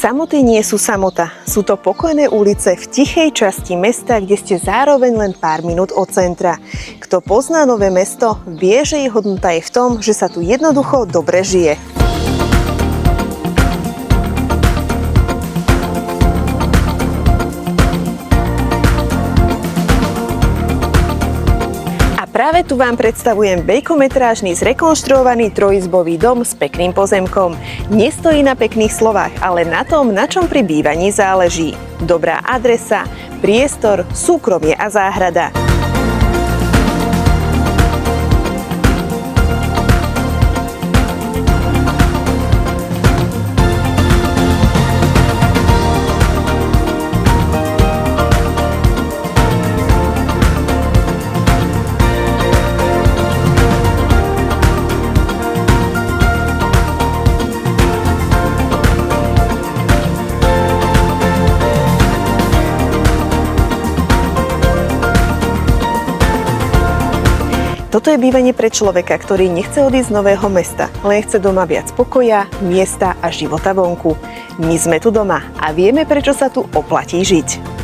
Samoty nie sú samota. Sú to pokojné ulice v tichej časti mesta, kde ste zároveň len pár minút od centra. Kto pozná Nové Mesto, vie, že jej hodnota je v tom, že sa tu jednoducho dobre žije. Práve tu vám predstavujem veľkometrážny zrekonštruovaný trojizbový dom s pekným pozemkom. Nestojí na pekných slovách, ale na tom, na čom pri bývaní záleží. Dobrá adresa, priestor, súkromie a záhrada. Toto je bývanie pre človeka, ktorý nechce odísť z Nového Mesta, len chce doma viac pokoja, miesta a života vonku. My sme tu doma a vieme, prečo sa tu oplatí žiť.